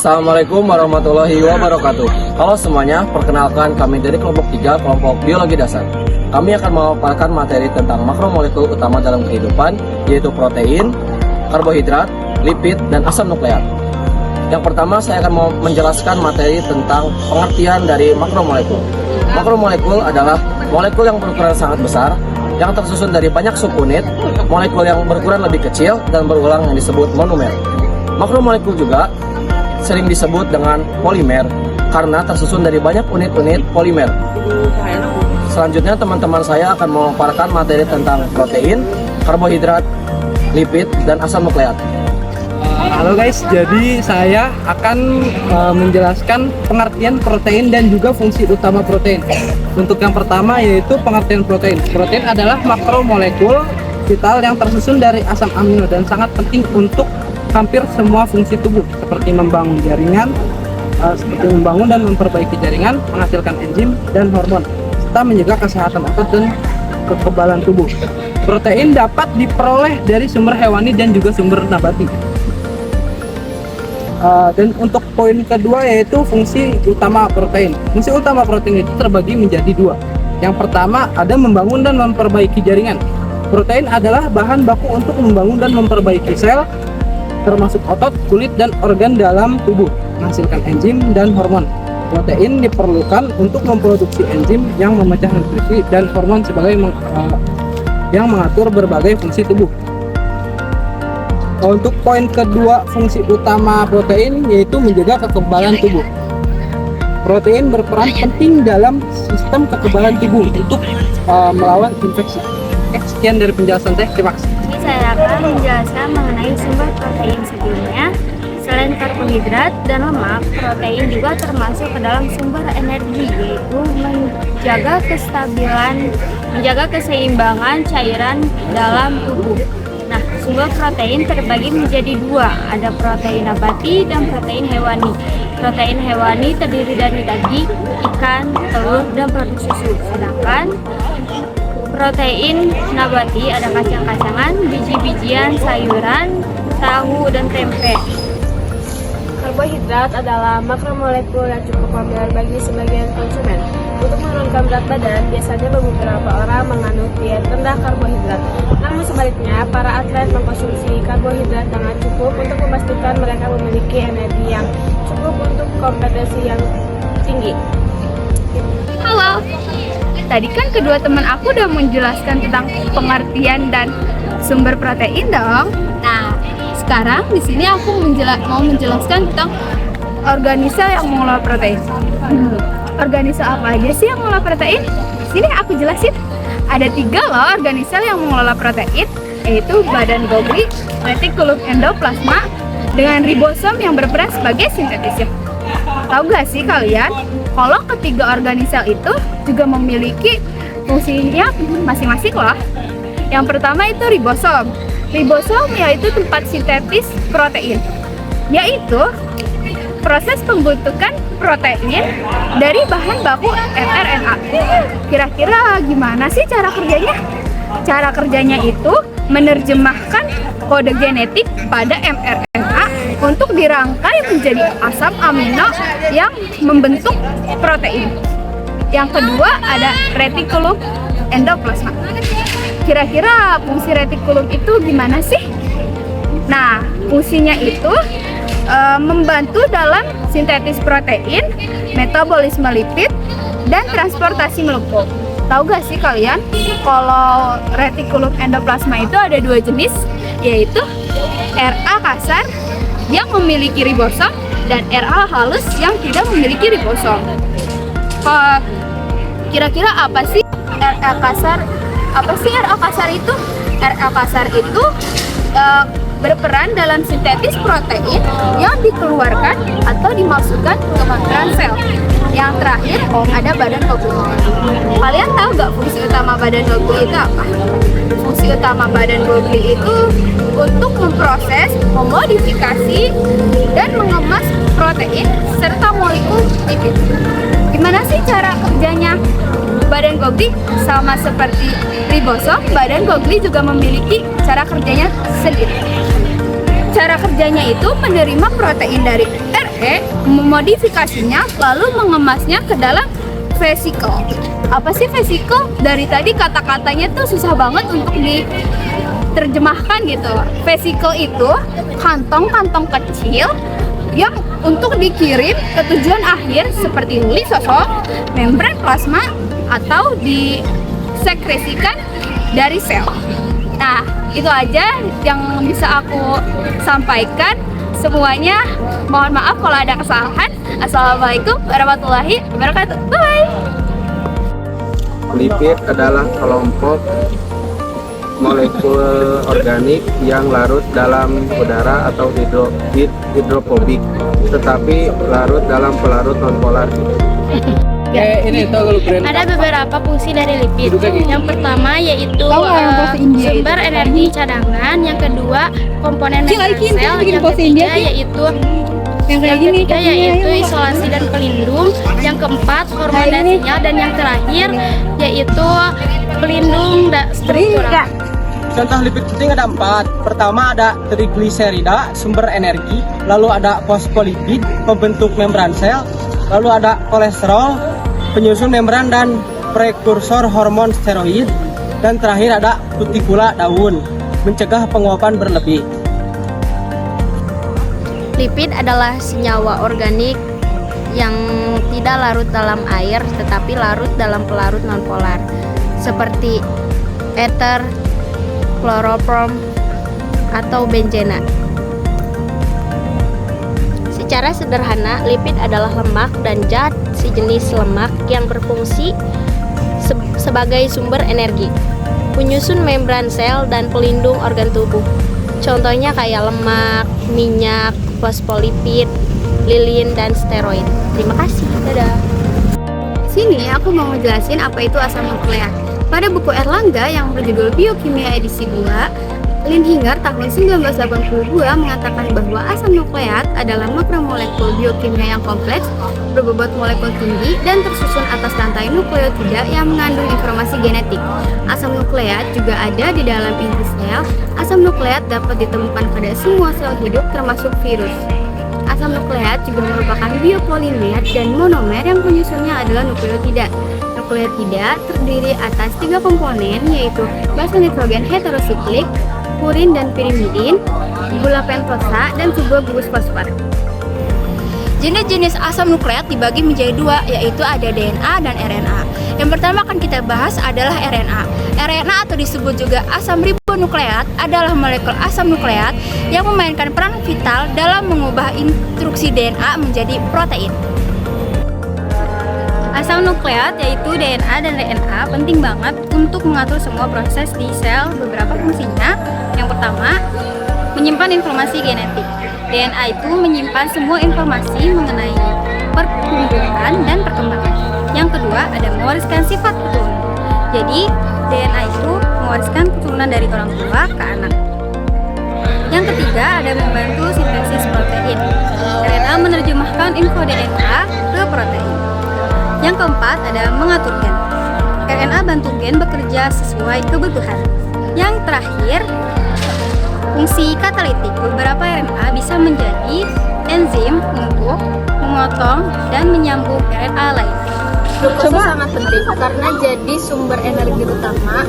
Assalamualaikum warahmatullahi wabarakatuh. Halo semuanya, perkenalkan kami dari kelompok 3, kelompok biologi dasar. Kami akan memaparkan materi tentang makromolekul utama dalam kehidupan, yaitu protein, karbohidrat, lipid, dan asam nukleat. Yang pertama, saya akan menjelaskan materi tentang pengertian dari makromolekul. Makromolekul adalah molekul yang berukuran sangat besar, yang tersusun dari banyak subunit, molekul yang berukuran lebih kecil, dan berulang yang disebut monomer. Makromolekul juga sering disebut dengan polimer karena tersusun dari banyak unit-unit polimer. Selanjutnya teman-teman saya akan memaparkan materi tentang protein, karbohidrat, lipid, dan asam nukleat. Halo guys, jadi saya akan menjelaskan pengertian protein dan juga fungsi utama protein. Untuk yang pertama yaitu pengertian protein. Protein adalah makromolekul vital yang tersusun dari asam amino dan sangat penting untuk hampir semua fungsi tubuh seperti membangun jaringan, seperti membangun dan memperbaiki jaringan, menghasilkan enzim dan hormon, serta menjaga kesehatan otot dan kekebalan tubuh. Protein dapat diperoleh dari sumber hewani dan juga sumber nabati. Dan untuk poin kedua yaitu fungsi utama protein. Fungsi utama protein itu terbagi menjadi dua. Yang pertama ada membangun dan memperbaiki jaringan. Protein adalah bahan baku untuk membangun dan memperbaiki sel, termasuk otot, kulit, dan organ dalam tubuh, menghasilkan enzim dan hormon. Protein diperlukan untuk memproduksi enzim yang memecah nutrisi dan hormon sebagai yang mengatur berbagai fungsi tubuh. Untuk poin kedua, fungsi utama protein yaitu menjaga kekebalan tubuh. Protein berperan penting dalam sistem kekebalan tubuh untuk melawan infeksi. Sekian dari penjelasan saya, terima kasih. Saya akan menjelaskan mengenai sumber protein sebelumnya. Selain karbohidrat dan lemak, protein juga termasuk ke dalam sumber energi, yaitu menjaga keseimbangan cairan dalam tubuh. Nah, sumber protein terbagi menjadi dua, ada protein nabati dan protein hewani. Protein hewani terdiri dari daging, ikan, telur, dan produk susu. Sedangkan protein nabati ada kacang-kacangan, biji-bijian, sayuran, tahu, dan tempe. Karbohidrat adalah makromolekul yang cukup populer bagi sebagian konsumen. Untuk menurunkan berat badan, biasanya beberapa orang menganut diet rendah karbohidrat. Namun sebaliknya, para atlet mengkonsumsi karbohidrat dengan cukup untuk memastikan mereka memiliki energi yang cukup untuk kompetensi yang tinggi. Halo, tadi kan kedua teman aku udah menjelaskan tentang pengertian dan sumber protein dong. Nah, sekarang di sini aku mau menjelaskan tentang organisme yang mengelola protein. Organisme apa aja sih yang mengelola protein? Sini aku jelasin. Ada 3 loh organisme yang mengelola protein, yaitu badan Golgi, retikulum endoplasma, dengan ribosom yang berperan sebagai sintetisir. Tahu gak sih kalian, kalau ketiga organisel itu juga memiliki fungsinya masing-masing loh. Yang pertama itu ribosom. Ribosom yaitu tempat sintetis protein, yaitu proses pembentukan protein dari bahan baku mRNA. Kira-kira gimana sih cara kerjanya? Cara kerjanya itu menerjemahkan kode genetik pada mRNA untuk dirangkai menjadi asam amino yang membentuk protein. Yang kedua ada retikulum endoplasma. Kira-kira fungsi retikulum itu gimana sih? Nah, fungsinya itu membantu dalam sintetis protein, metabolisme lipid, dan transportasi molekul. Tahu gak sih kalian kalau retikulum endoplasma itu ada 2 jenis, yaitu RA kasar yang memiliki ribosom dan RA halus yang tidak memiliki ribosom. Kira-kira apa sih RA kasar? Apa sih RA kasar itu? RA kasar itu berperan dalam sintetis protein yang dikeluarkan atau dimasukkan ke membran sel. Yang terakhir ada badan Golgi. Kalian tahu gak fungsi utama badan Golgi itu apa? Fungsi utama badan Golgi itu untuk memproses, memodifikasi, dan mengemas protein serta molekul lipid. Gimana sih cara kerjanya badan Golgi? Sama seperti ribosom, badan Golgi juga memiliki cara kerjanya sendiri. Cara kerjanya itu menerima protein dari RE, memodifikasinya, lalu mengemasnya ke dalam vesicle. Apa sih vesicle? Dari tadi kata-katanya tuh susah banget untuk diterjemahkan gitu. Vesicle itu kantong-kantong kecil yang untuk dikirim ke tujuan akhir seperti lisosom, membran plasma, atau disekresikan dari sel. Nah, itu aja yang bisa aku sampaikan. Semuanya mohon maaf kalau ada kesalahan. Assalamualaikum warahmatullahi wabarakatuh. Bye. Lipid adalah kelompok molekul organik yang larut dalam udara atau hidrofobik, tetapi larut dalam pelarut nonpolar. Ini tahu keren. Ada beberapa fungsi dari lipid. Yang pertama yaitu sumber energi cadangan, yang kedua komponen membran sel, yang ketiga yaitu isolasi dan pelindung, yang keempat hormon dan sinyal, dan yang terakhir yaitu pelindung struktural. Contoh lipid penting ada 4. Pertama ada trigliserida, sumber energi. Lalu ada fosfolipid, pembentuk membran sel. Lalu ada kolesterol, penyusun membran dan prekursor hormon steroid. Dan terakhir ada kutikula daun, mencegah penguapan berlebih. Lipid adalah senyawa organik yang tidak larut dalam air tetapi larut dalam pelarut nonpolar seperti ether, kloroform, atau benzena. Secara sederhana, lipid adalah lemak dan zat sejenis lemak yang berfungsi sebagai sumber energi, penyusun membran sel, dan pelindung organ tubuh. Contohnya kayak lemak, minyak, fosfolipid, lilin, dan steroid. Terima kasih. Dadah. Sini aku mau ngejelasin apa itu asam nukleat. Pada buku Erlangga yang berjudul Biokimia edisi 2, Linhinger tahun 1982 mengatakan bahwa asam nukleat adalah makromolekul biokimia yang kompleks, berbobot molekul tinggi, dan tersusun atas rantai nukleotida yang mengandung informasi genetik. Asam nukleat juga ada di dalam inti sel. Asam nukleat dapat ditemukan pada semua sel hidup termasuk virus. Asam nukleat juga merupakan biopolimer dan monomer yang penyusunnya adalah nukleotida. Nukleotida terdiri atas 3 komponen, yaitu basa nitrogen heterosiklik, purin dan pirimidin, gula pentosa, dan sebuah gugus fosfat. Jenis-jenis asam nukleat dibagi menjadi 2, yaitu ada DNA dan RNA. Yang pertama akan kita bahas adalah RNA. RNA atau disebut juga asam ribonukleat adalah molekul asam nukleat yang memainkan peran vital dalam mengubah instruksi DNA menjadi protein. Asam nukleat yaitu DNA dan RNA penting banget untuk mengatur semua proses di sel. Beberapa fungsinya. Yang pertama, menyimpan informasi genetik. DNA itu menyimpan semua informasi mengenai perkumpulan dan perkembangan. Yang kedua, ada mewariskan sifat keturunan. Jadi, DNA itu mewariskan keturunan dari orang tua ke anak. Yang ketiga, ada membantu sintesis protein. RNA menerjemahkan info DNA ke protein. Yang keempat, ada mengatur gen. RNA bantu gen bekerja sesuai kebutuhan. Yang terakhir, fungsi katalitik. Beberapa RNA bisa menjadi enzim untuk memotong dan menyambung RNA lain. Glukosa sangat penting karena jadi sumber energi utama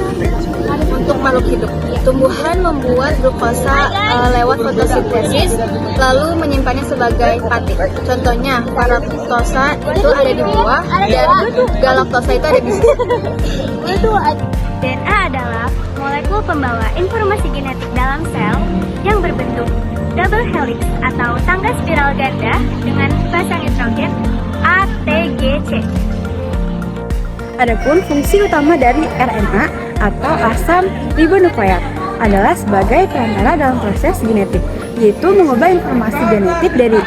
untuk makhluk hidup. Tumbuhan membuat glukosa lewat fotosintesis, lalu menyimpannya sebagai patit. Contohnya, galaktosa itu ada di buah dan galaktosa itu ada di susu. DNA adalah molekul pembawa informasi genetik dalam sel yang berbentuk double helix atau tangga spiral ganda dengan basa nitrogen ATGC. Adapun fungsi utama dari RNA atau asam ribonukleat adalah sebagai perantara dalam proses genetik, yaitu mengubah informasi genetik dari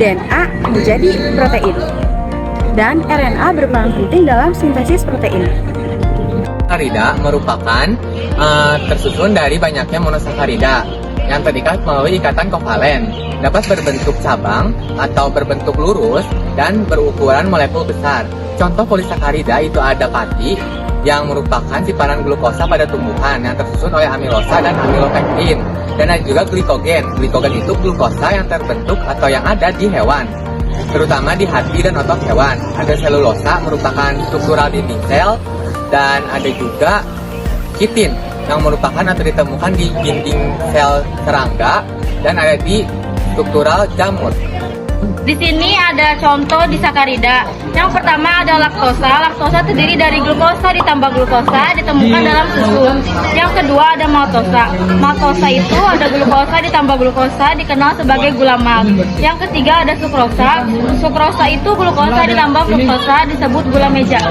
DNA menjadi protein. Dan RNA berperan penting dalam sintesis protein. Sakarida merupakan tersusun dari banyaknya monosakarida yang terikat melalui ikatan kovalen, dapat berbentuk cabang atau berbentuk lurus dan berukuran molekul besar. Contoh polisakarida itu ada pati yang merupakan simpanan glukosa pada tumbuhan yang tersusun oleh amilosa dan amilopektin. Dan ada juga glikogen. Glikogen itu glukosa yang terbentuk atau yang ada di hewan, terutama di hati dan otot hewan. Ada selulosa merupakan struktural dinding sel, dan ada juga kitin yang merupakan atau ditemukan di dinding sel serangga dan ada di struktural jamur. Di sini ada contoh disakarida. Yang pertama ada laktosa. Laktosa terdiri dari glukosa ditambah glukosa ditemukan dalam susu. Yang kedua ada maltosa. Maltosa itu ada glukosa ditambah glukosa dikenal sebagai gula malt. Yang ketiga ada sukrosa. Sukrosa itu glukosa ditambah fruktosa disebut gula meja.